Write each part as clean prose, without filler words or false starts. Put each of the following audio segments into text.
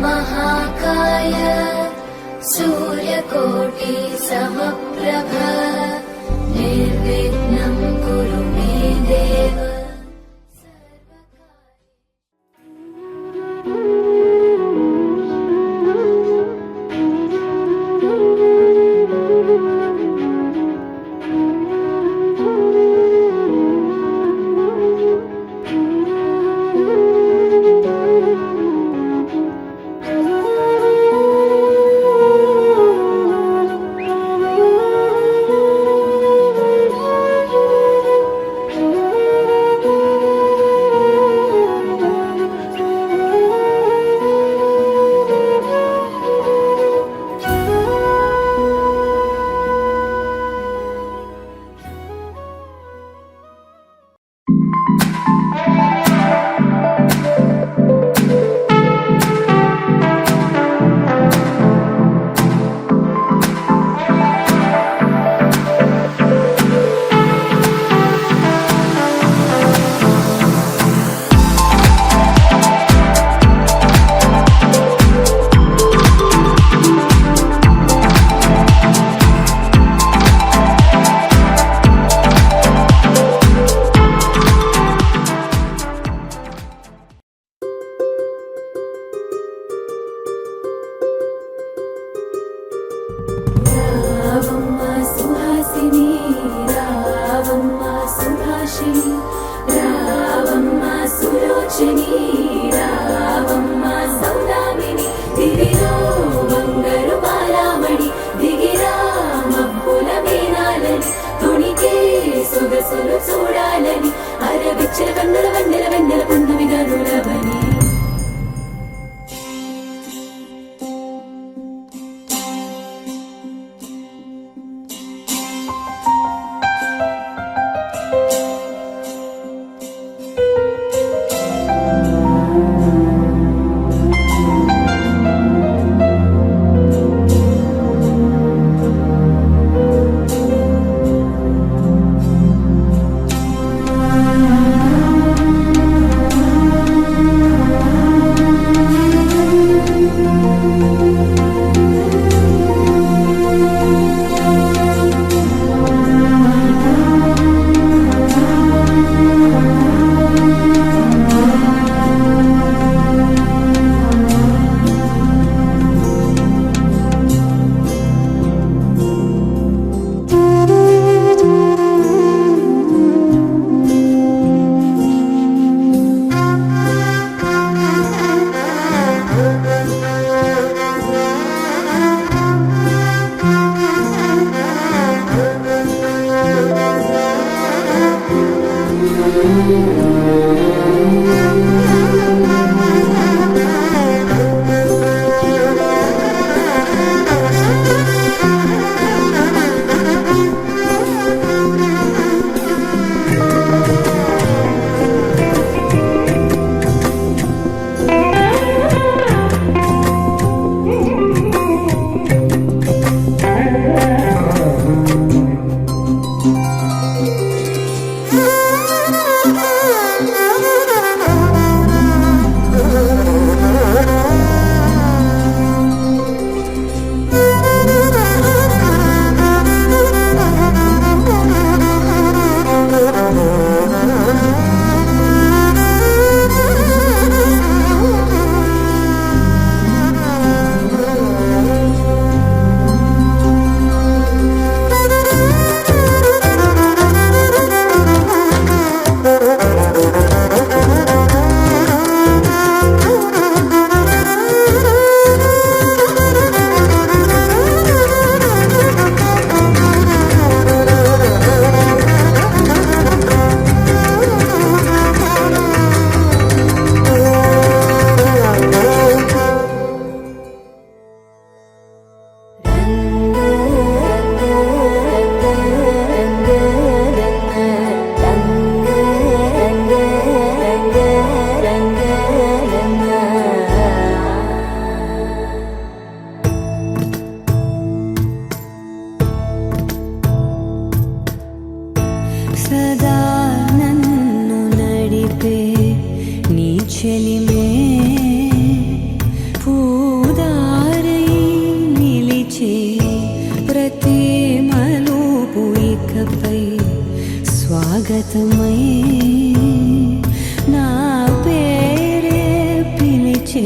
महाकाय सूर्यकोटि समप्रभ निर्विघ्नं कुरु मे देव। చూడాలని అరవిచ్చల కన్నుల వెన్నెల వెన్నెల పున్నమి గనులవని శాశ్వతమై నా పేరే పిలిచే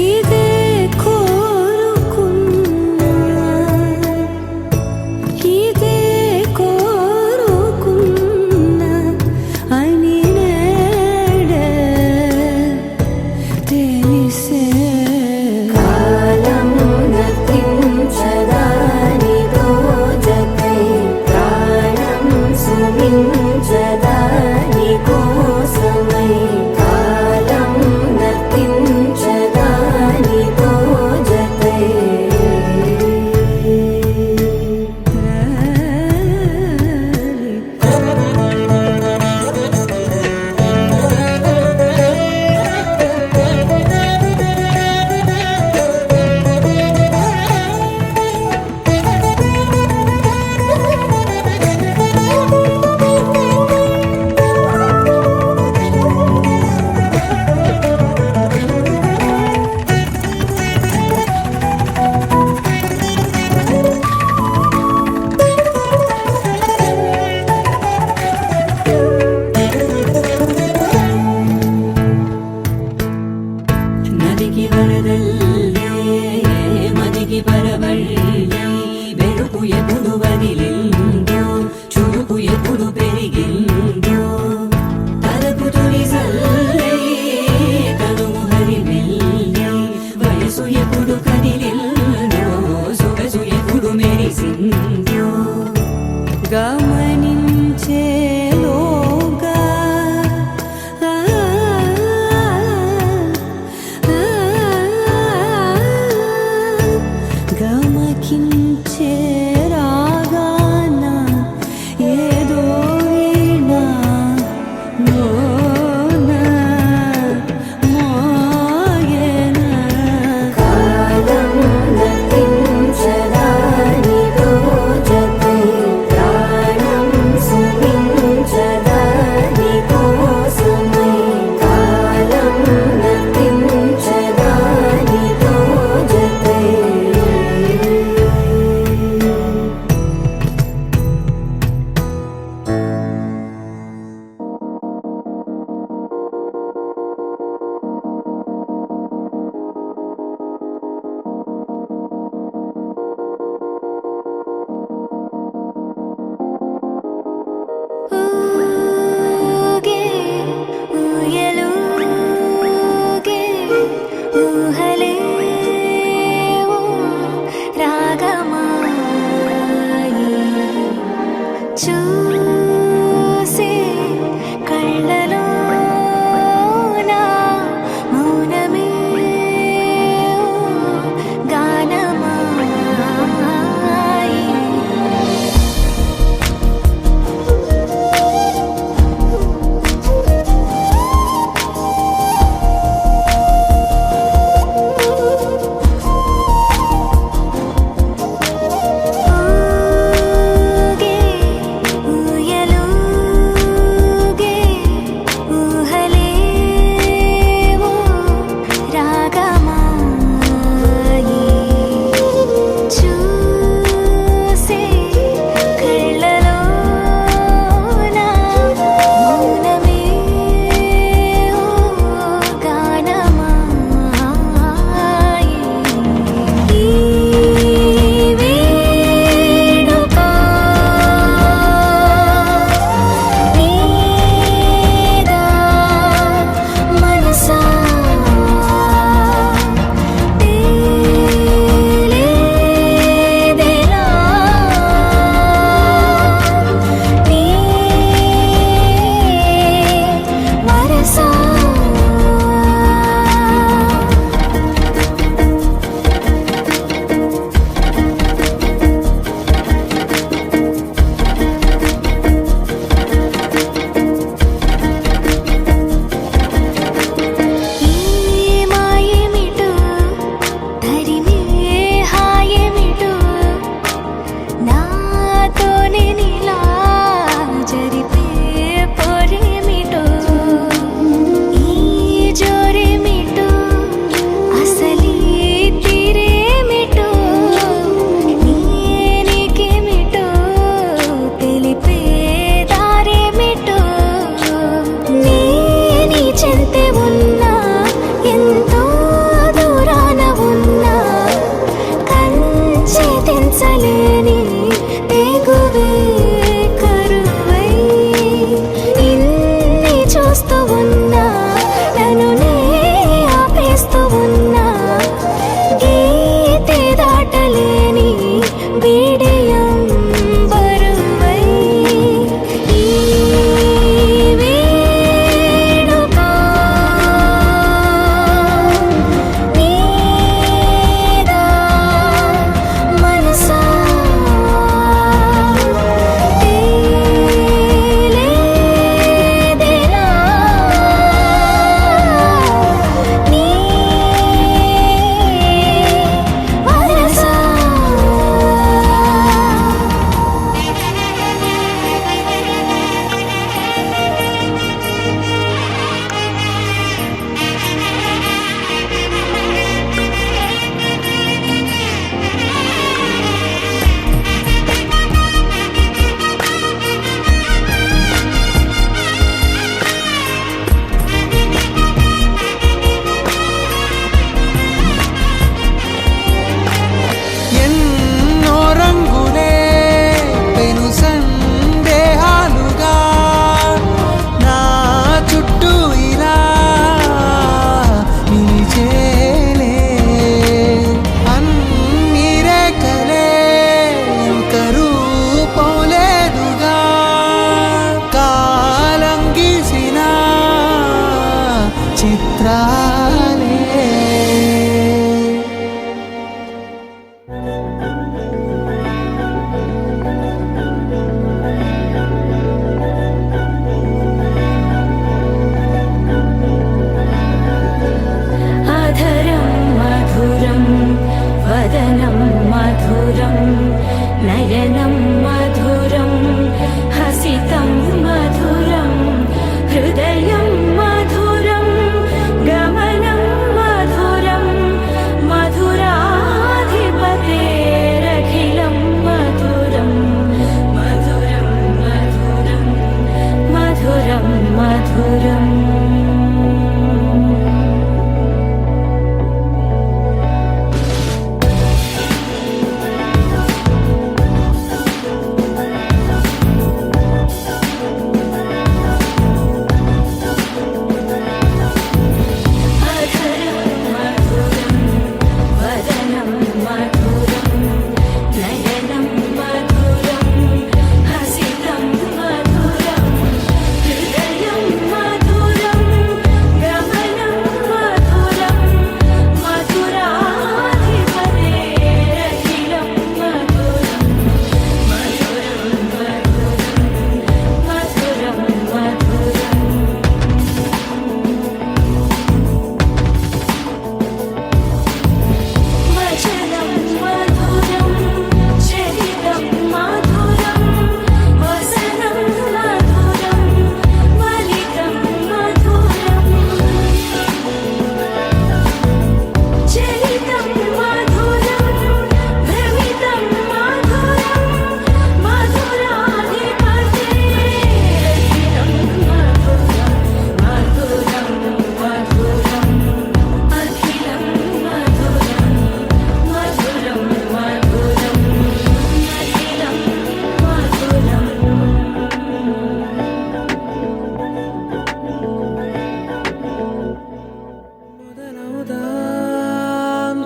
ఇదే కోరుకున్నా ఇదే కోరుకున్నా అని నేడే తెలిసే కాలం నతించదా నీతో జతై ప్రాణం సుమించదా నీ కోసమై కాలం నతించదా నీతో జతై ನದಿಗೆ ವರದಲ್ಲೇ ಮದಿಗೆ ಬರವಳ್ಳಿ ಬೆಳಕು ಎప్పుడు వదిలిందో చురుకు ఎప్పుడు పెరిగిందో తలపు తొలిసల్లే కనుము హరిమెల్లి వయసు ఎప్పుడు కదిలిందో సొగసు ఎప్పుడు మెరిసిందో గమనించేలోగా గమకించే రాగాన ఏదో వీణా మోనా మోయేనా కాలం నతించదా నీతో జతై ప్రాణం సుమించదా నీ కోసమై కాలం నతించదా నీతో జతై ఊగే ఊయలూగే ఊహలే ఓ రాగమాయి చూసే కళ్ళలోన మౌనమే ఓ గానమాయి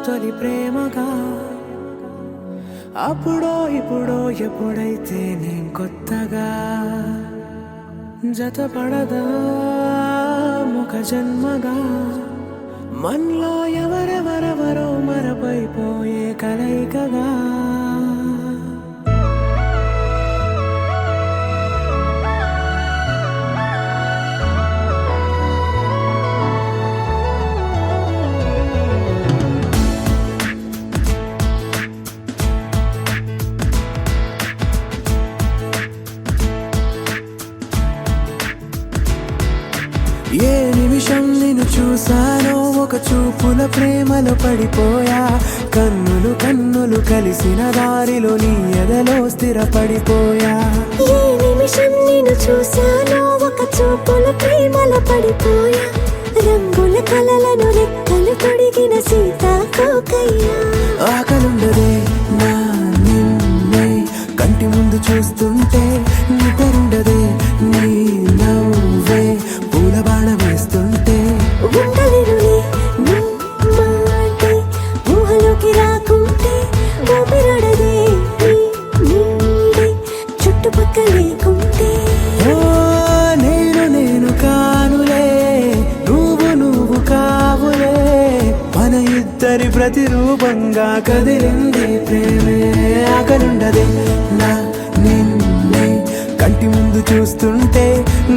తొలి ప్రేమగా అప్పుడో ఇప్పుడో ఎప్పుడైతే నేను కొత్తగా జతపడదా ముఖ జన్మగా మనలో ఎవరెవరెవరో మరపైపోయే కలయికగా ఏ నిమిషం నిన్ను చూసానో ఒక చూపుల ప్రేమలో పడిపోయా కన్నులు కన్నులు కలిసిన దారిలో నీ ఎదలో స్థిరపడిపోయా ఏ నిమిషం నిన్ను చూసానో ఒక చూపుల ప్రేమలో పడిపోయా రంగుల కలలను రెక్కలు తొడిగిన సీతాకోకయ్యా ఆకలుండదే నా నిన్నే కంటి ముందు చూస్తుంటే నిద్రుండదే నీ నవ్వే పూల బాణ వేస్తుంటే ఉండలేనులే నీ మాటే ఊహలోకి రాకుంటే ఊపిరాడదే నీ నీడే చుట్టుపక్కల లేకుంటే ఓ నేను కానులే నువ్వు కావులే మన ఇద్దరి ప్రతిరూపంగా కదిలింది ప్రేమే ఆకలుండదే నా నిన్నే కంటి ముందు చూస్తుంటే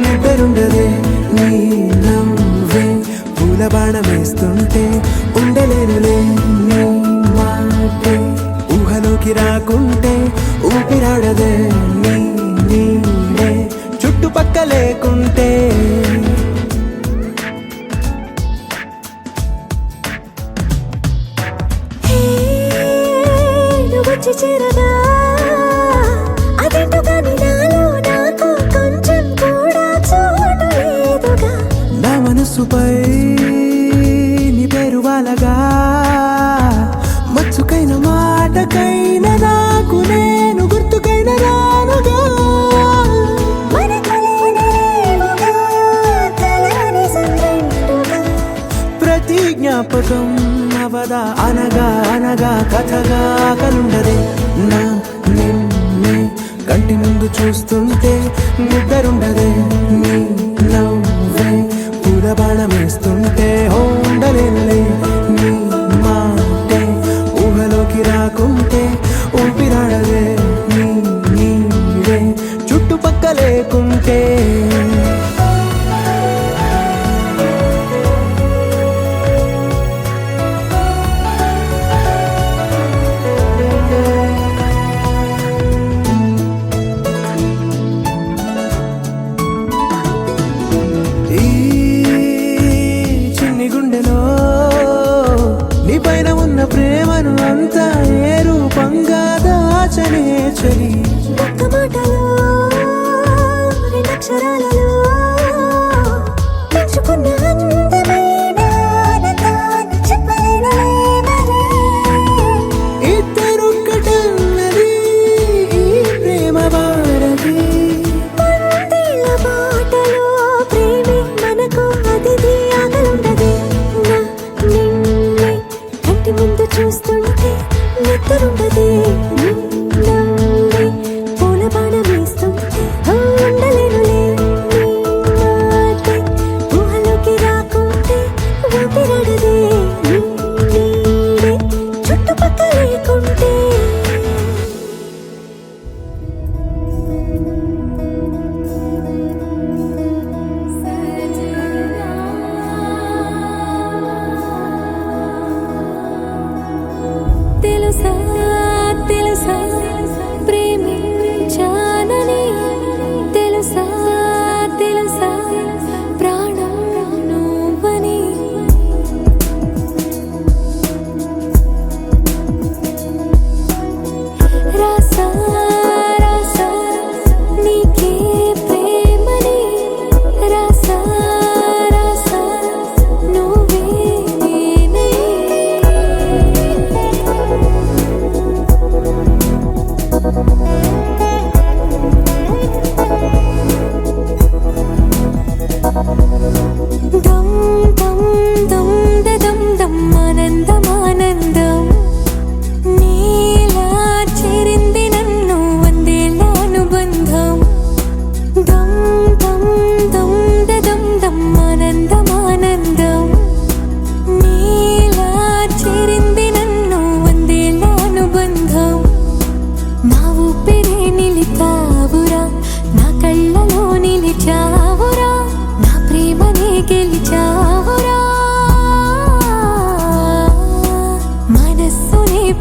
నిద్రుండదే నీ నవ్వే పూల బాణం వేస్తుంటే ఉండలేనులే నీ మాటే ఊహలోకి రాకుంటే ఊపిరాడదే నీ నీడే చుట్టుపక్క లేకుంటే హే నువ్వు వచ్చి చేరగా అదేంటో కానీ నాలో నాకు కొంచెం కూడా చోటు లేదుగా నా మనసుపై నీ పేరు వాలగా మచ్చుకైన మాటకైన నాకు నేను గుర్తుకైన రానుగా మన కలయినరేవుగా కలని సంగంటుగా ప్రతి జ్ఞాపకం అవదా అనగా అనగా కథగా కలుండదే నా నిన్నే కంటి ముందు చూస్తుంటే నిద్రుండదే నీ నవ్వే పూల బాణం వేస్తుంటే ఉండలేనులే నీ మాటే ఊహలోకి రాకుంటే ఊపిరాడదే నీ నీడే చుట్టుపక్క లేకుంటే ఈ చిన్ని గుండెలో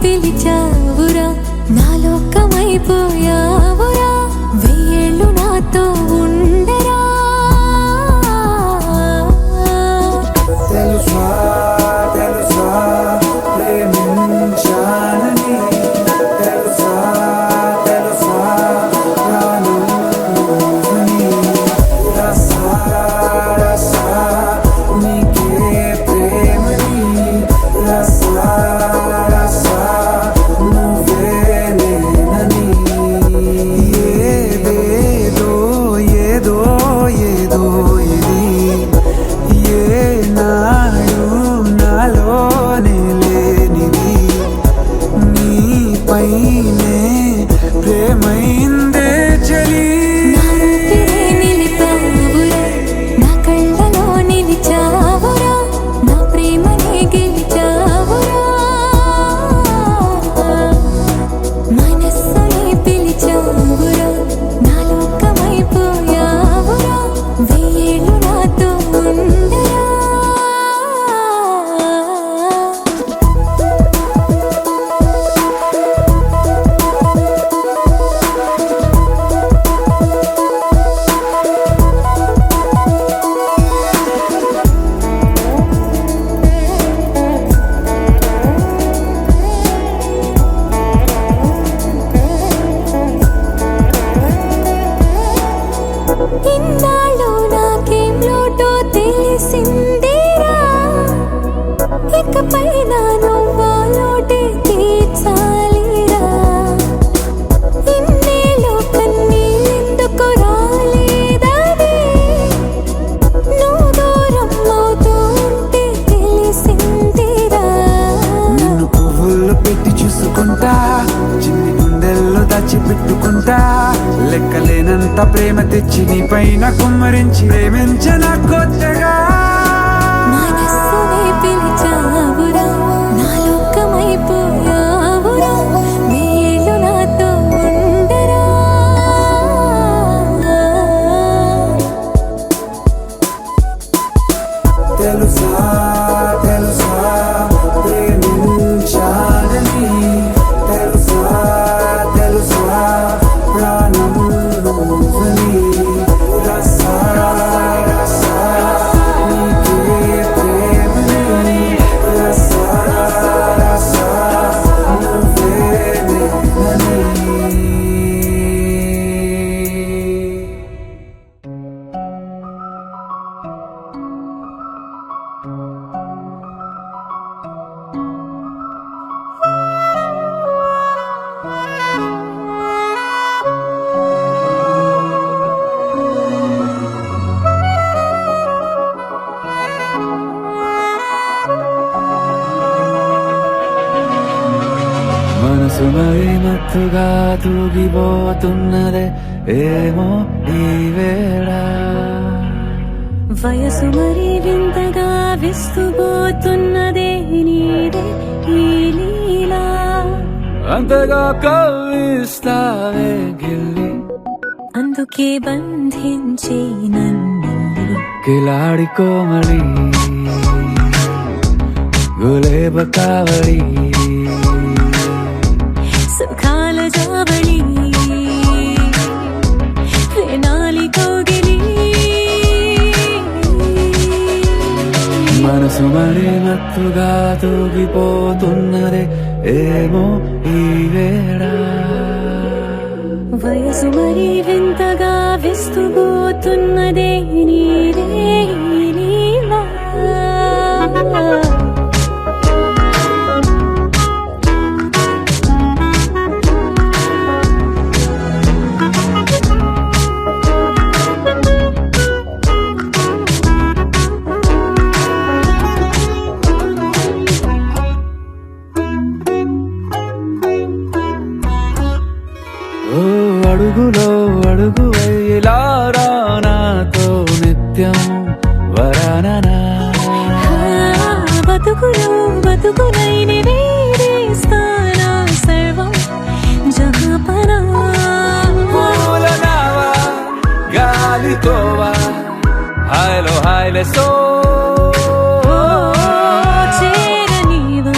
పిలిచావురా నా లోకమైపోయావురా వెయ్యేళ్ళు నాతో ఉండరా తెలుసా తెలుసా ప్రేమించానని తెలుసా తెలుసా ప్రాణం నువ్వని రసా రసా నీకే ప్రేమని రసా రసా నువ్వే నేనని ఏదేదో ఏదో ఏదో ఇది ఏనాడు నాలోనే లేనిది నీపైనే ప్రేమైందే చలి నా ఊపిరే నిలిపావురా నా కళ్ళలో నిలిచావురా నా ప్రేమనే గెలిచావురా మనస్సునే పిలిచావురా నా లోకమైపోయావురా వెయ్యేళ్ళు నాతో ఉండరా ఇన్నాళ్ళు నాకేం లోటో తెలిసిందేరా ఇకపై నా నువ్వా లోటే తీర్చాలిరా ఇన్నేళ్ళు కన్నీళ్ళెందుకు రాలేదని నువ్వు దూరం అవుతూ ఉంటే తెలిసిందేరా నిన్ను పువ్వుల్లో పెట్టి చూసుకుంటా చిన్ని గుండెల్లో దాచిపెట్టుకుంటా లెక్కలేనంత ప్రేమ తెచ్చి నీ పైన కుమ్మరించి ప్రేమించన కొత్తగా మనస్సునే పిలిచావురా నా లోకమైపోయావురా వెయ్యేళ్ళు నాతో ఉండరా తెలుసా తెలుసా ప్రేమించాలని తెలుసా తెలుసా ప్రాణం నువ్వని రసా రసా నీకే ప్రేమని రసా రసా నువ్వే నేనని మనసు మరి మత్తుగా తూగిపోతున్నదే ఏమో ఈ వేళ వయసు మరీ వింతగా విస్తుపోతున్నదే నీదే ఈ లీలా అంతగా కవ్విస్తావే గిల్లి అందుకే బంధించే నన్ను కిలాడి కోమలి గులేబ కావడి సుఖాల జావళి వేనాలి కౌగిలి మనసు మరి మత్తుగా తూగిపోతున్నదే ఏమో ఈ వేళ వయసు మరీ వింతగా విస్తుపోతున్నదే నీదే ఈ లీలా ఓ అడుగులో అడుగు వేలారా నాతో నిత్యం వరాననా బతుకులో బతుకునైన వేరేస్తానా సర్వం జహాపనా పూల నావా గాలితోవా హాయ్లో హాయ్లే సో చేరనీవా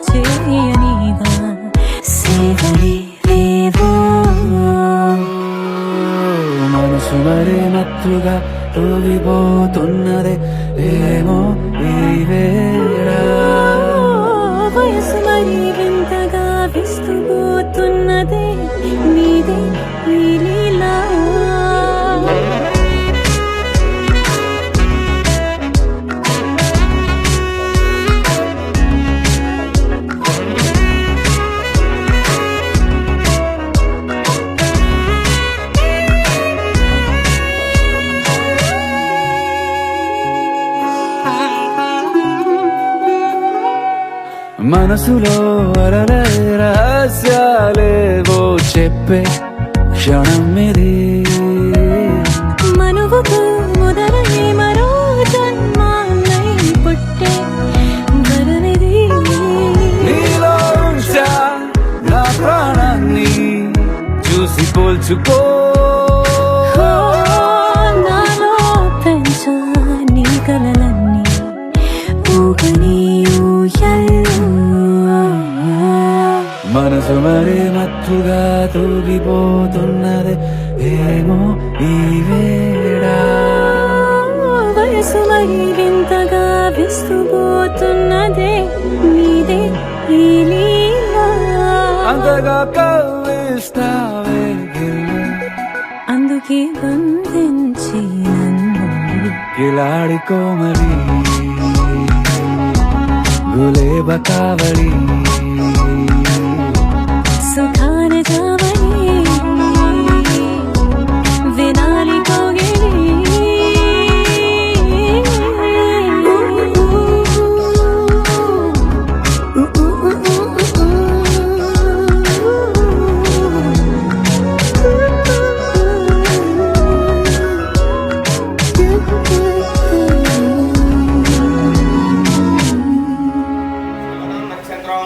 చేయనీవా మనసులో అలలే రహస్యాలేవో చెప్పే క్షణం ఇది. మనువుకు మొదలై మరో జన్మాన్నై పుట్టే వరమిది. నీలో ఉంచా నా ప్రాణాన్ని చూసి పోల్చుకో. నాలో పెంచా నీ కలలన్నీ ఊగని ఊయల్లో. మనసు మరీ మత్తుగా తూగిపోతున్నది ఏమో ఈ వేళ. వయసు మరి వింతగా విస్తుపోతున్నదే నీదే ఈ లీలా. అంతగా కవ్విస్తావే గిల్లి, అందుకే బంధించి నన్ను కిలాడి కోమలి గులేబ కావడి. సుఖాన జావని వినాలి కోగిలి. నక్షత్రం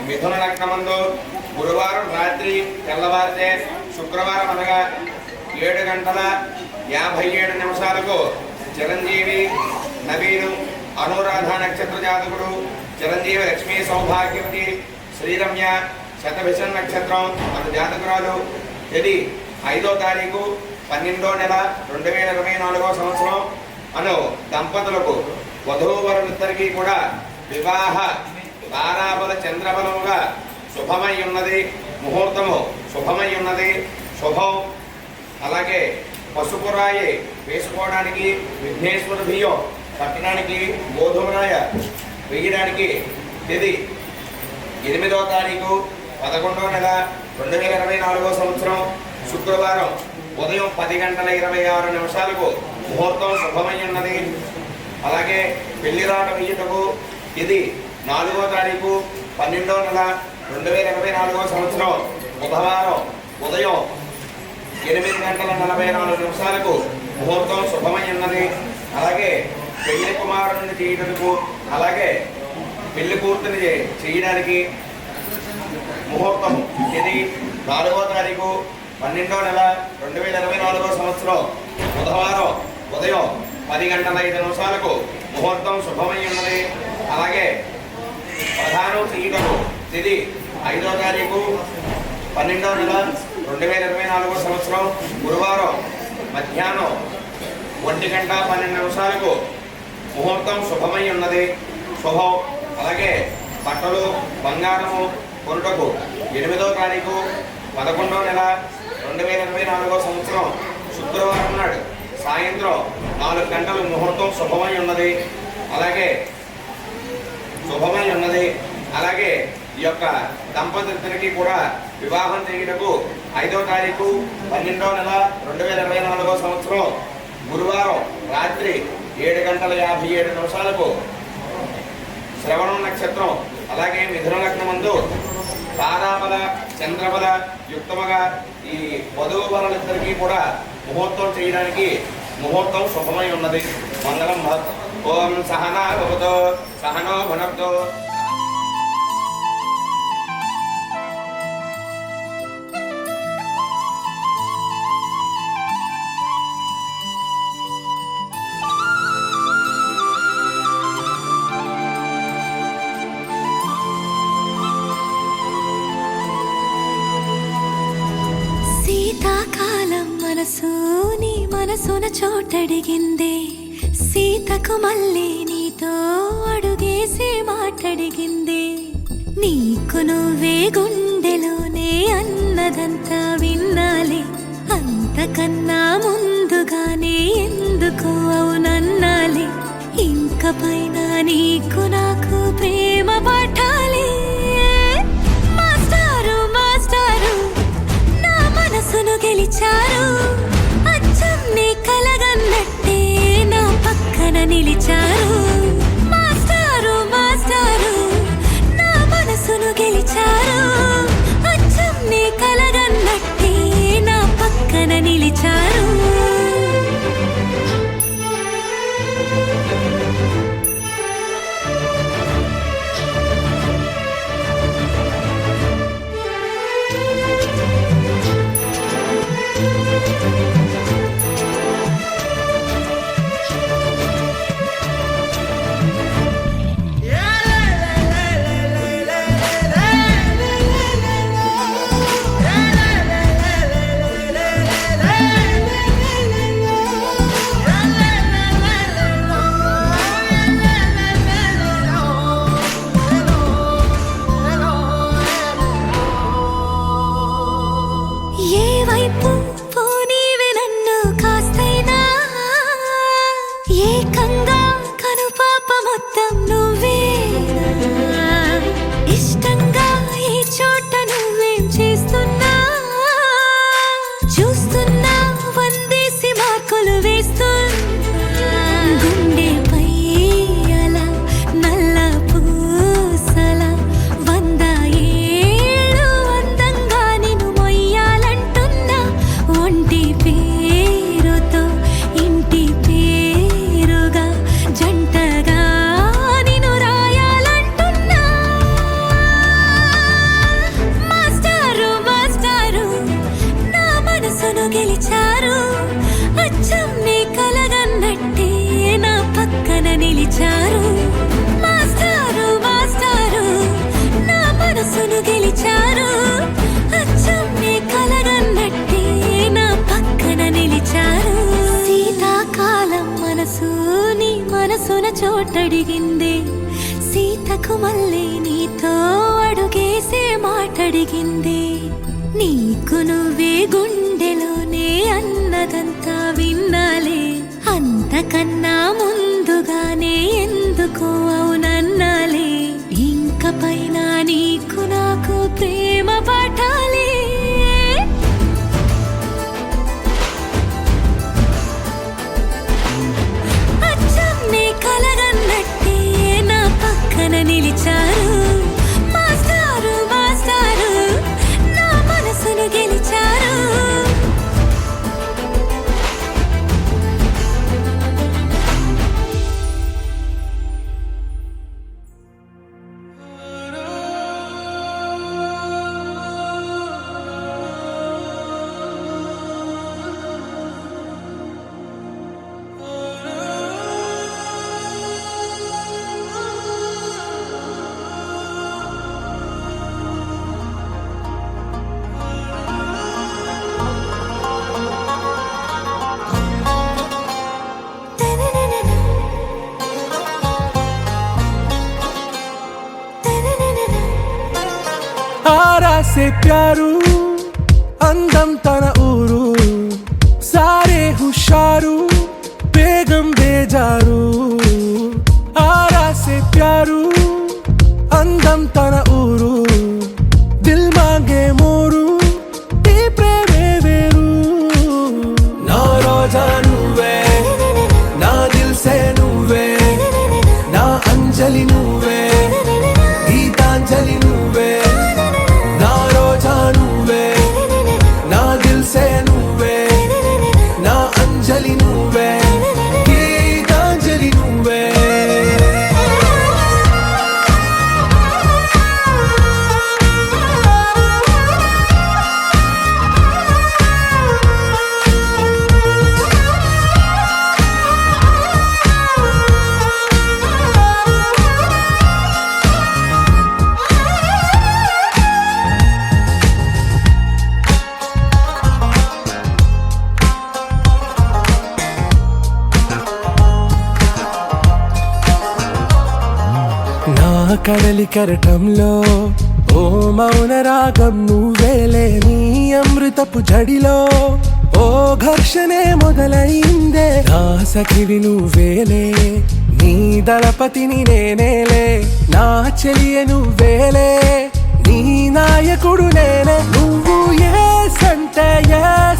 మిథున లగ్నమందు గురువారం రాత్రి తెల్లవారితే శుక్రవారం అనగా 7:57 చిరంజీవి నవీను అనురాధ నక్షత్ర జాతకుడు చిరంజీవి లక్ష్మీ సౌభాగ్యవతి శ్రీరమ్య శతభిషం నక్షత్రం మన జాతకురాలు. ఇది 5వ తారీఖు 12వ నెల 2024 సంవత్సరం అను దంపతులకు వధూవరులిద్దరికీ కూడా వివాహ తారాబల చంద్రబలముగా శుభమై ఉన్నది. ముహూర్తము శుభమై ఉన్నది. శుభం. అలాగే పసుపురాయి వేసుకోవడానికి, విఘ్నేశ్వర బియ్యం కట్టడానికి, గోధుమరాయ వేయడానికి తేదీ 8వ తారీఖు 11వ నెల 2024 సంవత్సరం శుక్రవారం ఉదయం 10:26 ముహూర్తం శుభమై ఉన్నది. అలాగే పెళ్లిరాట వేయుటకు ఇది 4వ తారీఖు 12వ నెల 2024 సంవత్సరం బుధవారం ఉదయం 8:44 ముహూర్తం శుభమై ఉన్నది. అలాగే పెళ్లి కుమారుడిని చేయడానికి, అలాగే పెళ్లి కూతురిని చేయడానికి ముహూర్తం ఇది 4వ తారీఖు 12వ నెల 2024 సంవత్సరం బుధవారం ఉదయం 10:05 ముహూర్తం శుభమై ఉన్నది. అలాగే ప్రధానం చేయటకు తిది 5వ తారీఖు 12వ నెల 2024 సంవత్సరం గురువారం మధ్యాహ్నం 1:12 ముహూర్తం శుభమై ఉన్నది. శుభం. అలాగే బట్టలు బంగారము కొనుటకు 8వ తారీఖు 11వ నెల 2024 సంవత్సరం శుక్రవారం నాడు సాయంత్రం 4 గంటలు ముహూర్తం శుభమై ఉన్నది. అలాగే శుభమై ఉన్నది. అలాగే ఈ యొక్క దంపతులిద్దరికీ కూడా వివాహం చేయటకు 5వ తారీఖు 12వ నెల 2024 సంవత్సరం గురువారం రాత్రి 7:57 శ్రవణం నక్షత్రం. అలాగే మిథున లగ్నమందు తారాబల చంద్రబల యుక్తముగా ఈ వధువు వరులిద్దరికీ కూడా ముహూర్తం చేయడానికి ముహూర్తం శుభమై ఉన్నది. మంగళం భవతు. ఓం సహనా భవతు సహనో భునక్తు. శీతాకాలం మనసు నీ మనసున చోటడిగిందే. సీతకు మళ్ళీ నీతో అడుగేసి మాటడిగిందే. నీకు నువ్వే గుండెలోనే అన్నదంతా విన్నాలే. అంతకన్నా ముందుగానే ఎందుకు అవునన్నాలే. ఇంక పైన నీకు నాకు ప్రేమ పాఠాలే. మాస్టారు మాస్టారు నా మనసును గెలిచారు. అచ్చం నీ కలగన్నట్టే నా పక్కన నిలిచారు. మాస్టారు మాస్టారు నా నాకు మళ్ళీ నీతో అడుగేసే మాటడిగింది. నీకు నువ్వే గుండెలోనే అన్నదంతా విన్నాలే, అంతకన్నా ముందుగానే ఎందుకు అవునన్నాలే. ఇంక పైన నీకు నాకు ప్రేమ పాఠాలే. అచ్చమ్నే కలగన్నట్టే నా పక్కన నిలిచారు. మాస్టారు మాస్టారు నా మనసును గెలిచారు. आरा से प्यारू అందం తన ఊరు సారే హుషారు బేగం బేజారు. ఆరా సే ప్యారు అందం తన ఊరు దిల్ మాంగే మోరు ఈ ప్రేమే వేరు. నా రోజా నువ్వే నా దిల్ సే నువ్వే నా అంజలి నువ్వే గీతాంజలి నువ్వే. నా రోజా నువ్వే నా దిల్ సే నువ్వే నా అంజలి నువ్వే గీతాంజలి నువ్వే. నా కడలి కెరటంలో ఓ మౌన రాగం నువ్వేలే. నీ అమృతపు జడిలో ఓ ఘర్షణే మొదలైందే. నా సఖివి నువ్వేలే నీ దళపతిని నేనేలే. నా చెలియ నువ్వేలే నీ నాయకుడు నేనే. నువ్వు ఏ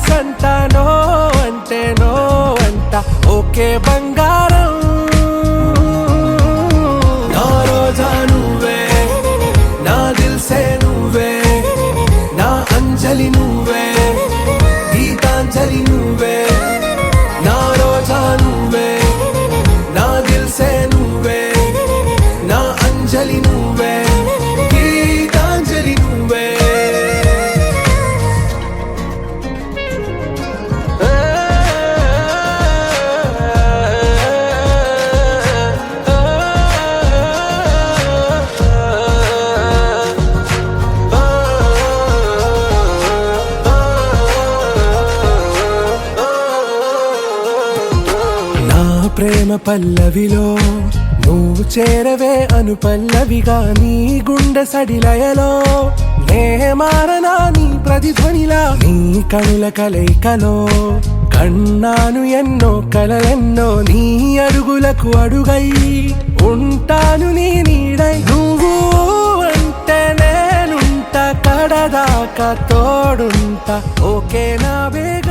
సంట నో అంటే నో అంట ఓకే బంగారం. నా రోజా నువ్వే నా దిల్ సే నువ్వే నా అంజలి నువ్వే గీతాంజలి నువ్వే. నా రోజా నువ్వే నా దిల్ సే నువ్వే నా అంజలి నువ్వే గీతాంజలి నువ్వే. ప్రేమ పల్లవిలో నువ్వు చేరవే అను పల్లవిగా. నీ గుండె సడిలయలో నే మారనా నీ ప్రతిధ్వనిలా. నీ కనుల కలయికలో కన్నాను ఎన్నో కలలెన్నో. నీ అడుగులకు అడుగై ఉంటాను నీ నీడై. నువ్వు అంటే నేనుంట కడదాకా తోడుంట ఓకే నా బేగ.